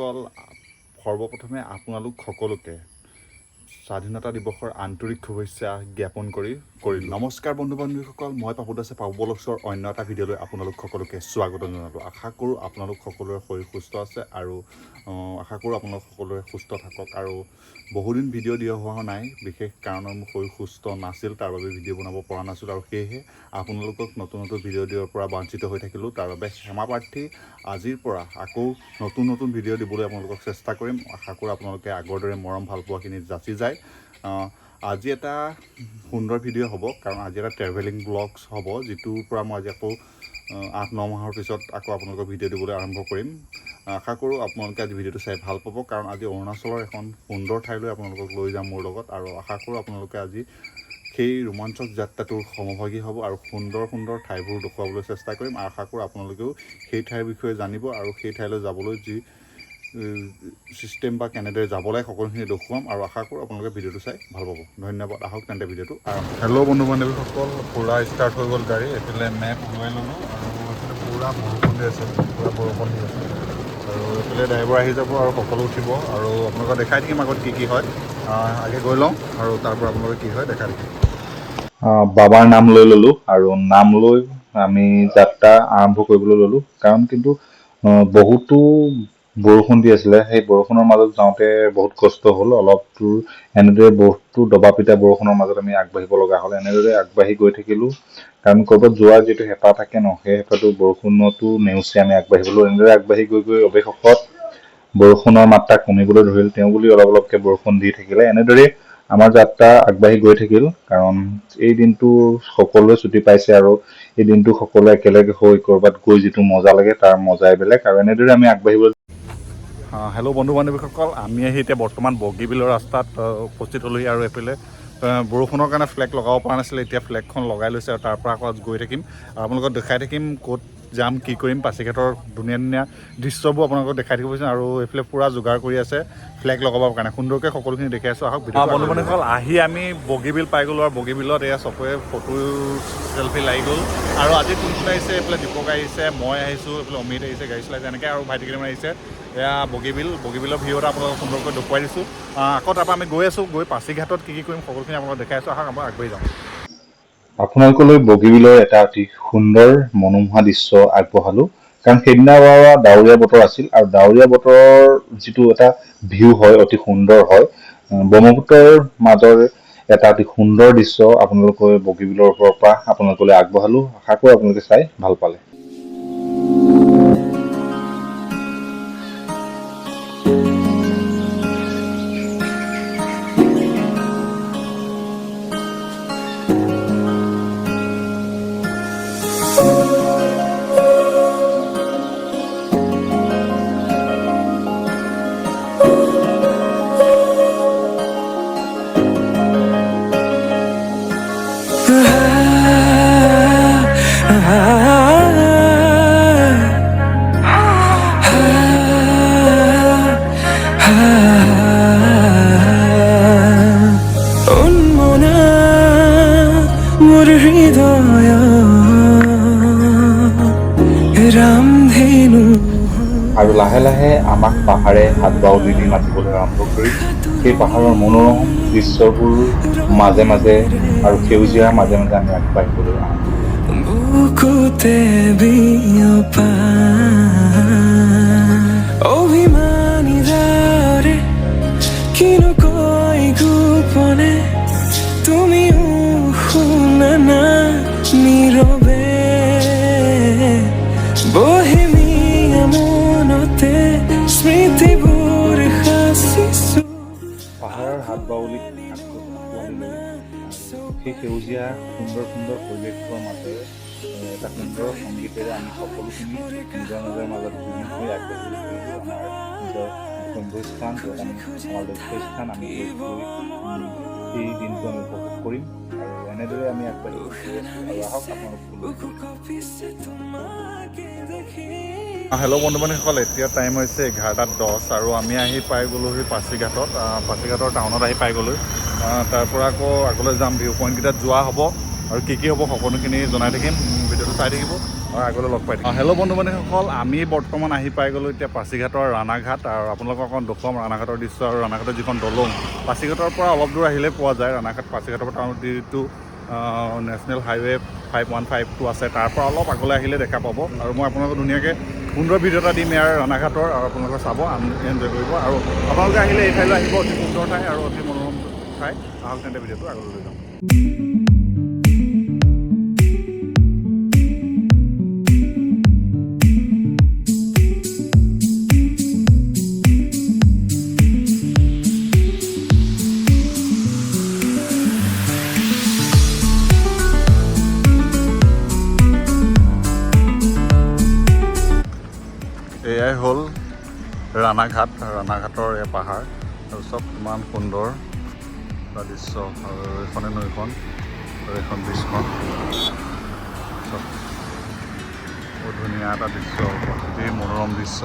বন্ধুসকল, সৰ্বপ্ৰথমে আপোনালোক সকলোকে স্বাধীনতা দিৱসৰ আন্তৰিক শুভেচ্ছা জ্ঞাপন কৰিলোঁ। নমস্কাৰ বন্ধু বান্ধৱীসকল, মই পাপু দাসে পাপু ব্লগছৰ অন্য এটা ভিডিঅ'লৈ আপোনালোক সকলোকে স্বাগতম জনালোঁ। আশা কৰোঁ আপোনালোক সকলোৰে শৰীৰ সুস্থ আছে আৰু আশা কৰোঁ আপোনালোক সকলোৰে সুস্থ থাকক। আৰু বহুদিন ভিডিঅ' দিয়া হোৱা নাই, বিশেষ কাৰণত মোৰ শৰীৰ সুস্থ নাছিল, তাৰ বাবে ভিডিঅ' বনাব পৰা নাছিলোঁ আৰু সেয়েহে আপোনালোকক নতুন নতুন ভিডিঅ' দিয়াৰ পৰা বঞ্চিত হৈ থাকিলোঁ। তাৰ বাবে ক্ষমা প্ৰাৰ্থী। আজিৰ পৰা আকৌ নতুন ভিডিঅ' দিবলৈ আপোনালোকক চেষ্টা কৰিম। আশা কৰোঁ আপোনালোকে আগৰ দৰে মৰম ভালপোৱাখিনি যাচি যায়। আজি এটা সুন্দৰ ভিডিঅ' হ'ব, কাৰণ আজি এটা ট্ৰেভেলিং ব্লগছ হ'ব, যিটোৰ পৰা মই আজি আকৌ 8-9 মাহৰ পিছত আকৌ আপোনালোকক ভিডিঅ' দিবলৈ আৰম্ভ কৰিম। আশা কৰোঁ আপোনালোকে আজি ভিডিঅ'টো চাই ভাল পাব, কাৰণ আজি অৰুণাচলৰ এখন সুন্দৰ ঠাইলৈ আপোনালোকক লৈ যাম মোৰ লগত। আৰু আশা কৰোঁ আপোনালোকে আজি সেই ৰোমাঞ্চক যাত্ৰাটোৰ সমভাগী হ'ব আৰু সুন্দৰ ঠাইবোৰ দেখুৱাবলৈ চেষ্টা কৰিম। আৰু আশা কৰোঁ আপোনালোকেও সেই ঠাইৰ বিষয়ে জানিব আৰু সেই ঠাইলৈ যাবলৈ যি ছিষ্টেম বা কেনেদৰে যাব লাগে সকলোখিনি দেখুৱাম। আৰু আশা কৰোঁ আপোনালোকে ভিডিঅ'টো চাই ভাল পাব। ধন্যবাদ। আহক তেন্তে ভিডিঅ'টো আৰম্ভ। হেল্ল' বন্ধু বান্ধৱীসকল, পূৰা ষ্টাৰ্ট হৈ গ'ল গাড়ী। এইফালে মেপ ওলাই ল'লোঁ আৰু এইফালে পূৰা বৰষুণ দি আছে, আৰু এইফালে ড্ৰাইভাৰ আহি যাব আৰু সকলো উঠিব আৰু আপোনালোকক দেখাই থাকিম আগত কি হয়। আগে গৈ লওঁ আৰু তাৰ পৰা আপোনালোকে কি হয় দেখাই থাকিম। বাবাৰ নাম লৈ ল'লোঁ আৰু নাম লৈ আমি যাত্ৰা আৰম্ভ কৰিবলৈ ল'লোঁ, কাৰণ কিন্তু বহুতো বৰষুণ দি আছিলে। সেই বৰষুণৰ মাজত যাওঁতে বহুত কষ্ট হ'ল। অলপ দূৰ এনেদৰে বহুতো দবা পিটা বৰষুণৰ মাজত আমি আগবাঢ়িব লগা হ'ল। এনেদৰে আগবাঢ়ি গৈ থাকিলোঁ, কাৰণ ক'ৰবাত যোৱাৰ যিটো হেঁপাহ থাকে ন, সেই হেঁপাহটো বৰষুণতো নেওচি আমি আগবাঢ়িবলৈ এনেদৰে আগবাঢ়ি গৈ অৱশেষত বৰষুণৰ মাত্ৰা কমিবলৈ ধৰিল। তেওঁ বুলি অলপকৈ বৰষুণ দি থাকিলে। এনেদৰে আমাৰ যাত্ৰা আগবাঢ়ি গৈ থাকিল, কাৰণ এই দিনটো সকলোৱে ছুটি পাইছে আৰু এই দিনটো সকলোৱে একেলগে হৈ ক'ৰবাত গৈ যিটো মজা লাগে তাৰ মজাই বেলেগ। আৰু এনেদৰে আমি আগবাঢ়িব। হেল্ল' বন্ধু বান্ধৱীসকল, আমি আহি এতিয়া বৰ্তমান বগীবিলৰ ৰাস্তাত উপস্থিত হ'লোহি। আৰু এইফালে বৰষুণৰ কাৰণে ফ্লেগ লগাব পৰা নাছিলে, এতিয়া ফ্লেগখন লগাই লৈছে আৰু তাৰ পৰা আকৌ গৈ থাকিম আৰু আপোনালোকক দেখাই থাকিম ক'ত যাম, কি কৰিম। পাছিঘাটৰ ধুনীয়া দৃশ্যবোৰ আপোনালোকক দেখাই থাকিব বিচাৰিম। আৰু এইফালে পূৰা যোগাৰ কৰি আছে ফ্লেগ লগাবৰ কাৰণে, সুন্দৰকৈ সকলোখিনি দেখাই আছোঁ। আহক বন্ধু বান্ধৱীসকল, আহি আমি বগীবিল পাই গ'লোঁ আৰু বগীবিলত এয়া চবৰে ফটো চেলফি লাগি গ'ল। আৰু আজি কোন আহিছে, এইফালে দীপক আহিছে, মই আহিছোঁ, এইফালে অমিত আহিছে গাড়ী চলাইছে, এনেকৈ আৰু ভাইটি কেইটামান আহিছে। এয়া বগীবিলৰ ভিউ এটা আপোনালোকক সুন্দৰকৈ দেখুৱাই দিছোঁ। আকৌ তাৰপৰা আমি গৈ আছোঁ, গৈ পাছিঘাটত কি কৰিম সকলোখিনি আপোনালোকক দেখাই আছোঁ। আহক আমাৰ আগবাঢ়ি যাওঁ। আপোনালোকলৈ বগীবিলৰ এটা অতি সুন্দৰ মনোমোহা দৃশ্য আগবঢ়ালোঁ, কাৰণ সেইদিনা ডাৱৰীয়া বতৰ আছিল আৰু ডাৱৰীয়া বতৰৰ যিটো এটা ভিউ হয় অতি সুন্দৰ হয়। ব্ৰহ্মপুত্ৰৰ মাজৰ এটা অতি সুন্দৰ দৃশ্য আপোনালোকে বগীবিলৰ ওপৰৰ পৰা আপোনালোকলৈ আগবঢ়ালোঁ। আশা কৰোঁ আপোনালোকে চাই ভাল পালে। আৰু লাহে লাহে আমাক পাহাৰে হাত বাউলি দি মাতিবলৈ আৰম্ভ কৰিল। সেই পাহাৰৰ মনোৰম দৃশ্যবোৰ মাজে মাজে আৰু সেউজীয়াৰ মাজে মাজে আমি আগবাঢ়িবলৈ আৰম্ভ পাহাৰৰ হাত বাউলিত সেই সেউজীয়া সুন্দৰ পৰিৱেশৰ মাজেৰে এটা সুন্দৰ সংগীতেৰে আমি সকলোখিনি নিজৰ মাজত বিলীন হৈ আগবাঢ়ি গৈছোঁ। আমাৰ নিজৰ গন্তব্যস্থান, য'ত আমি আমাৰ লক্ষ্যস্থান আমি সেই দিনটো আমি উপভোগ কৰিম। আৰু এনেদৰে আমি আগবাঢ়ি গৈ আছোঁ। আৰু আহক হেল্ল' বন্ধু বান্ধৱীসকল, এতিয়া টাইম হৈছে 11:10 আৰু আমি আহি পাই গ'লোহি পাছিঘাটত। পাছিঘাটৰ টাউনত আহি পাই গ'লোঁ। তাৰ পৰা আকৌ আগলৈ যাম, ভিউ পইণ্টকেইটাত যোৱা হ'ব আৰু কি হ'ব সকলোখিনি জনাই থাকিম। ভিডিঅ'টো চাই থাকিব। আগলৈ লগ পাই থাকিম। হেল্ল' বন্ধু বান্ধৱীসকল, আমি বৰ্তমান আহি পাই গ'লোঁ এতিয়া পাছিঘাটৰ ৰাণাঘাট। আৰু আপোনালোকক অকণ দেখুৱাম ৰাণাঘাটৰ দৃশ্য আৰু ৰাণাঘাটৰ যিখন দলং। পাছিঘাটৰ পৰা অলপ দূৰ আহিলে পোৱা যায় ৰাণাঘাট। পাছিঘাটৰ পৰা টাউন যিটো নেশ্যনেল হাইৱে 5152 আছে, তাৰ পৰা অলপ আগলৈ আহিলে দেখা পাব। আৰু মই আপোনালোকক ধুনীয়াকৈ সুন্দৰ ভিডিঅ' এটা দিম ইয়াৰ ৰাণাঘাটৰ, আৰু আপোনালোকে চাব, এনজয় কৰিব। আৰু আপোনালোকে আহিলে এই ঠাইলৈ আহিব, অতি সুন্দৰ ঠাই আৰু অতি মনোৰম ঠাই। আহক তেন্তে ভিডিঅ'টো আগলৈ লৈ যাম। এয়াই হ'ল ৰাণাঘাট। ৰাণাঘাটৰ এই পাহাৰ আৰু চব ইমান সুন্দৰ এটা দৃশ্য। আৰু এইখনে নৈখন আৰু এইখন ব্ৰিজখন, চব বহুত ধুনীয়া এটা দৃশ্য, অতি মনোৰম দৃশ্য।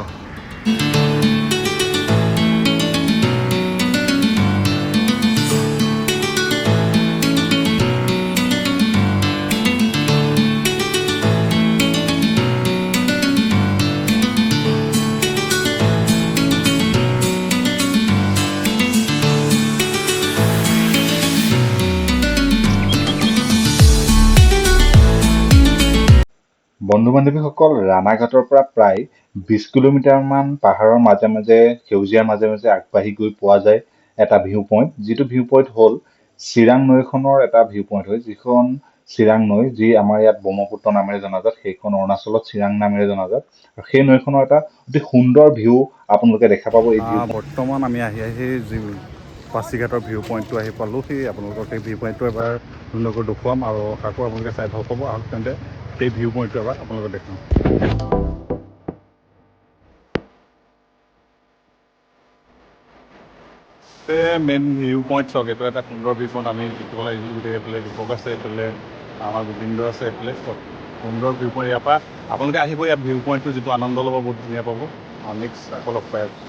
বন্ধু বান্ধৱীসকল, ৰাণাঘাটৰ পৰা প্ৰায় 20 কিলোমিটাৰমান পাহাৰৰ মাজে মাজে সেউজীয়াৰ মাজে মাজে আগবাঢ়ি গৈ পোৱা যায় এটা ভিউ পইণ্ট, যিটো ভিউ পইণ্ট হ'ল চিৰাং নৈখনৰ এটা ভিউ পইণ্ট হয়। যিখন চিৰাং নৈ, যি আমাৰ ইয়াত ব্ৰহ্মপুত্ৰ নামেৰে জনাজাত, সেইখন অৰুণাচলত চিৰাং নামেৰে জনাজাত। আৰু সেই নৈখনৰ এটা অতি সুন্দৰ ভিউ আপোনালোকে দেখা পাব। এই ভিউ বৰ্তমান আমি আহি যি পাছিঘাটৰ ভিউ পইণ্টটো আহি পালোঁ। সেই আপোনালোকক সেই ভিউ পইণ্টটো এবাৰ ধুনীয়াকৈ দেখুৱাম আৰু আকৌ আপোনালোকে চাই ভাল পাব। আহক তেন্তে সেই ভিউ পইণ্টটো এবাৰ আপোনালোকে দেখাম। মেইন ভিউ পইণ্ট চাওক, এইটো এটা সুন্দৰ ভিউ পইণ্ট। আমি দেখিবলৈ আহিছোঁ গোটেই এইফালে দীপক আছে, এইফালে আমাৰ গোবিন্দ আছে, এইফালে সুন্দৰ ভিউ পইণ্ট। ইয়াৰ পৰা আপোনালোকে আহিব, ইয়াত ভিউ পইণ্টটো যিটো আনন্দ ল'ব বহুত ধুনীয়া পাব। নেক্সট আকৌ লগ পাই আছোঁ।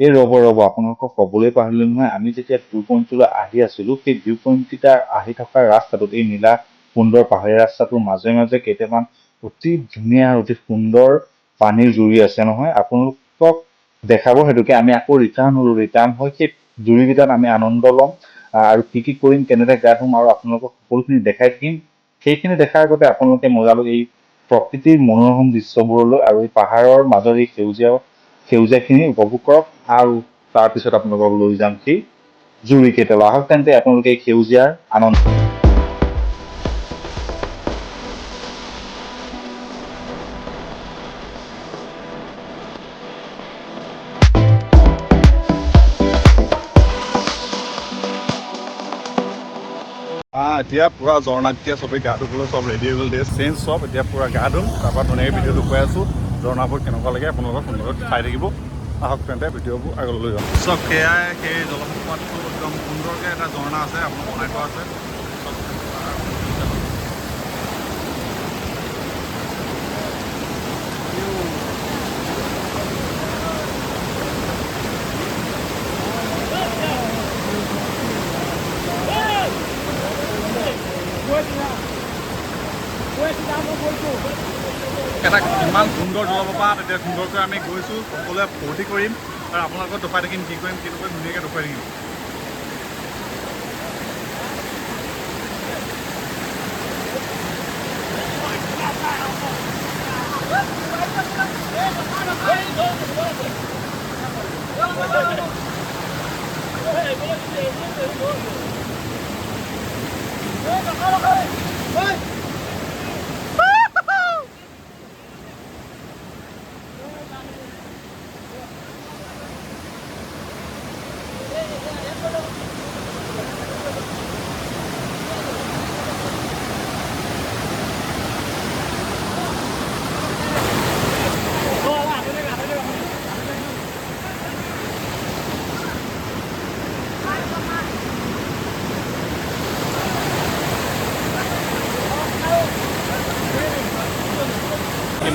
এই ৰ'ব আপোনালোকক ক'বলৈ পাহৰিলোঁ নহয়, আমি যেতিয়া ভিউ পইণ্টটোলৈ আহি আছিলোঁ, সেই ভিউ পইণ্টকেইটা আহি থকা ৰাস্তাটোত, এই নীলা সুন্দৰ পাহাৰীয়া ৰাস্তাটোৰ মাজে মাজে কেইটামান অতি ধুনীয়া আৰু অতি সুন্দৰ পানীৰ জুৰি আছে নহয়। আপোনালোকক দেখাব সেইটোকে আমি আকৌ ৰিটাৰ্ণ হৈ সেই জুৰিকেইটাত আমি আনন্দ ল'ম আৰু কি কৰিম, কেনেদৰে গা ধুম আৰু আপোনালোকক সকলোখিনি দেখাই থাকিম। সেইখিনি দেখাৰ আগতে আপোনালোকে মজালৈ এই প্ৰকৃতিৰ মনোৰম দৃশ্যবোৰলৈ আৰু এই পাহাৰৰ মাজৰ এই সেউজীয়াখিনি উপভোগ কৰক। আৰু তাৰপিছত আপোনালোকক লৈ যাম সেই জুৰি কেইটালৈ। আহক তেন্তে আপোনালোকে এই সেউজীয়াৰ আনন্দ। এতিয়া পুৰা ঝৰ্ণাত এতিয়া চবেই গা ধুবলৈ চব ৰেডি হৈ গ'ল। ড্ৰেছ চেঞ্জ চব, এতিয়া পুৰা গা ধুম, তাৰপৰা ধুনীয়াকৈ ভিডিঅ'টো কৈ আছোঁ। ঝৰ্ণাবোৰ কেনেকুৱা লাগে আপোনালোকক সুন্দৰ চাই থাকিব। আহক তেন্তে ভিডিঅ'বোৰ আগলৈ লৈ যাম। চব সেয়াই সেই জলপ্ৰপাতটো একদম সুন্দৰকৈ এটা ঝৰ্ণা আছে, আপোনাৰ বনাই থোৱা আছে। এটা ইমান সুন্দৰ জলপ্ৰপাত, এতিয়া সুন্দৰকৈ আমি গৈছোঁ, সকলোৱে ফূৰ্তি কৰিম আৰু আপোনালোকক দেখুৱাই থাকিম কি কৰিম কি নকৰিম, ধুনীয়াকৈ দেখুৱাই থাকিম।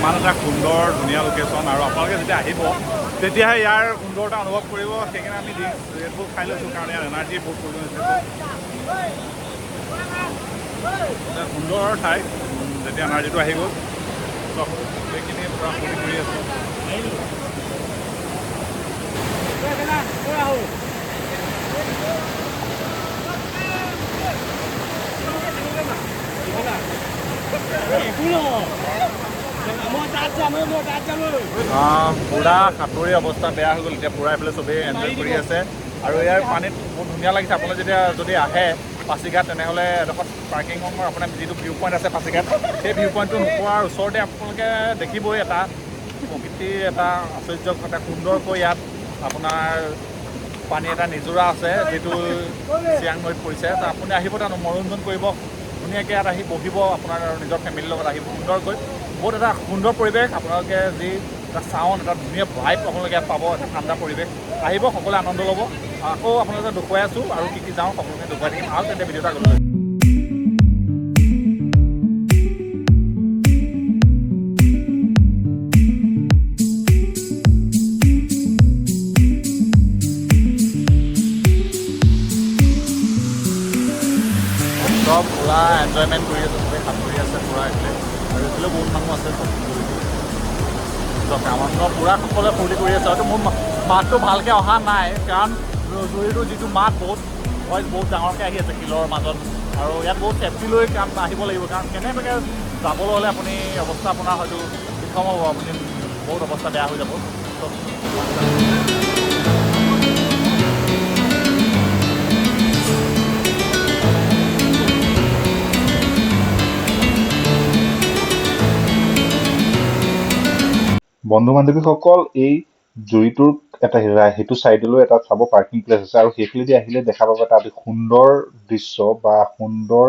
ইমান এটা সুন্দৰ ধুনীয়া লোকেশ্যন আৰু আপোনালোকে যেতিয়া আহিব তেতিয়াহে ইয়াৰ সুন্দৰতা অনুভৱ কৰিব। সেইকাৰণে আমি ৰেডবোৰ খাই লৈছোঁ কাৰণ ইয়াৰ এনাৰ্জি বহুত প্ৰয়োজন হৈছে। এটা সুন্দৰ ঠাই, যেতিয়া এনাৰ্জিটো আহি গ'ল চব সেইখিনি পূৰা ফূৰ্তি কৰি আছোঁ। পুৰা সাঁতুৰি অৱস্থা বেয়া হৈ গ'ল, এতিয়া পুৰা এইফালে চবেই এনজয় কৰি আছে আৰু ইয়াৰ পানীত বহুত ধুনীয়া লাগিছে। আপোনালোকে যেতিয়া যদি আহে পাছিঘাট তেনেহ'লে এডোখৰ পাৰ্কিং ৰুমৰ আপোনাৰ যিটো ভিউ পইণ্ট আছে পাছিঘাট, সেই ভিউ পইণ্টটো নোপোৱাৰ ওচৰতে আপোনালোকে দেখিবই এটা প্ৰকৃতিৰ এটা আশ্চৰ্য এটা সুন্দৰকৈ ইয়াত আপোনাৰ পানী এটা নিজৰা আছে যিটো চিয়াং নৈত পৰিছে। আপুনি আহিব তাত মনোৰঞ্জন কৰিব, ধুনীয়াকৈ ইয়াত আহি বহিব আপোনাৰ নিজৰ ফেমিলিৰ লগত আহিব সুন্দৰকৈ। বহুত এটা সুন্দৰ পৰিৱেশ, আপোনালোকে যি এটা চাউণ্ড এটা ধুনীয়া ভাইব আপোনালোকে ইয়াত পাব, এটা ঠাণ্ডা পৰিৱেশ। আহিব সকলোৱে আনন্দ ল'ব। আকৌ আপোনালোকে দেখুৱাই আছোঁ আৰু কি যাওঁ সকলোকে দেখুৱাই থাকিম আৰু তেন্তে ভিডিঅ' এটা গ'লোঁ। চব পুৰা এনজয়মেণ্ট কৰি আছে, চবেই সাঁতুৰি আছে পুৰা এইফালে আৰু এইফালেও বহুত মানুহ আছে। চব আনন্দ পুৰা সকলোৱে ফূৰ্তি কৰি আছে। হয়তো মোৰ মাতটো ভালকৈ অহা নাই কাৰণ জুৰিটোৰ যিটো মাত বহুত ভইচ বহুত ডাঙৰকৈ আহি আছে শিলৰ মাজত আৰু ইয়াত বহুত চেফটি লৈ কাম আহিব লাগিব কাৰণ কেনেবাকৈ যাবলৈ হ'লে আপুনি অৱস্থা আপোনাৰ হয়তো বিষম হ'ব, আপুনি বহুত অৱস্থা বেয়া হৈ যাব। বন্ধু বান্ধৱীসকল, এই জুৰিটোৰ এটা সেইটো চাইডলৈ এটা চাব পাৰ্কিং প্লেচ আছে আৰু সেইফালেদি আহিলে দেখা পাব এটা অতি সুন্দৰ দৃশ্য বা সুন্দৰ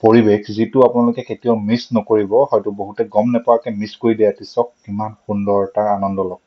পৰিৱেশ যিটো আপোনালোকে কেতিয়াও মিছ নকৰিব। হয়তো বহুতে গম নোপোৱাকৈ মিছ কৰি দিয়ে। চাওক কিমান সুন্দৰ তাৰ আনন্দ লওক।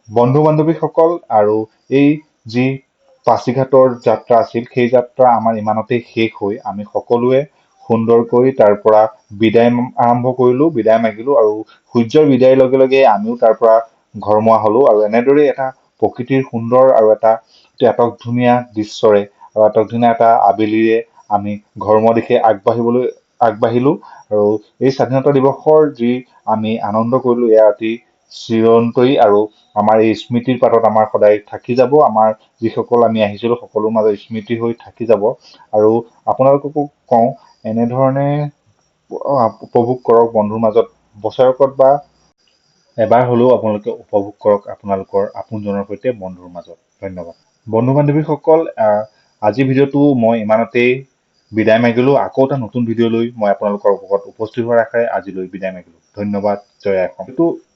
বন্ধু বান্ধৱীসকল, আৰু এই যি পাছিঘাটৰ যাত্ৰা আছিল সেই যাত্ৰা আমাৰ ইমানতেই শেষ হৈ আমি সকলোৱে সুন্দৰকৈ তাৰ পৰা বিদায় আৰম্ভ কৰিলোঁ, বিদায় মাগিলোঁ আৰু সূৰ্যৰ বিদায়ৰ লগে লগে আমিও তাৰ পৰা ঘৰমুৱা হ'লোঁ আৰু এনেদৰেই এটা প্ৰকৃতিৰ সুন্দৰ আৰু এটা আটক ধুনীয়া দৃশ্যৰে আৰু আটক ধুনীয়া এটা আবেলিৰে আমি ঘৰমুৱা দিশে আগবাঢ়িলোঁ আৰু এই স্বাধীনতা দিৱসৰ যি আমি আনন্দ কৰিলোঁ এয়া অতি চিৰন্তৰি আৰু আমাৰ এই স্মৃতিৰ পাতত আমাৰ সদায় থাকি যাব। আমাৰ যিসকল আমি আহিছিলোঁ সকলোৰ মাজত স্মৃতি হৈ থাকি যাব আৰু আপোনালোককো কওঁ এনেধৰণে উপভোগ কৰক বন্ধুৰ মাজত, বছৰেকত বা এবাৰ হ'লেও আপোনালোকে উপভোগ কৰক আপোনালোকৰ আপোনজনৰ সৈতে বন্ধুৰ মাজত। ধন্যবাদ। বন্ধু বান্ধৱীসকল, আজিৰ ভিডিঅ'টো মই ইমানতেই বিদায় মাগিলোঁ। আকৌ এটা নতুন ভিডিঅ' লৈ মই আপোনালোকৰ লগত উপস্থিত হোৱাৰ আশাৰে আজিলৈ বিদায় মাগিলোঁ। ধন্যবাদ। জয় অসম।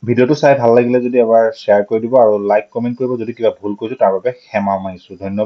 ভিডিঅ'টো চাই ভাল লাগিলে যদি এবাৰ শ্বেয়াৰ কৰি দিব আৰু লাইক কমেণ্ট কৰিব। যদি কিবা ভুল কৰিছোঁ তাৰ বাবে ক্ষমা মাগিছোঁ। ধন্যবাদ।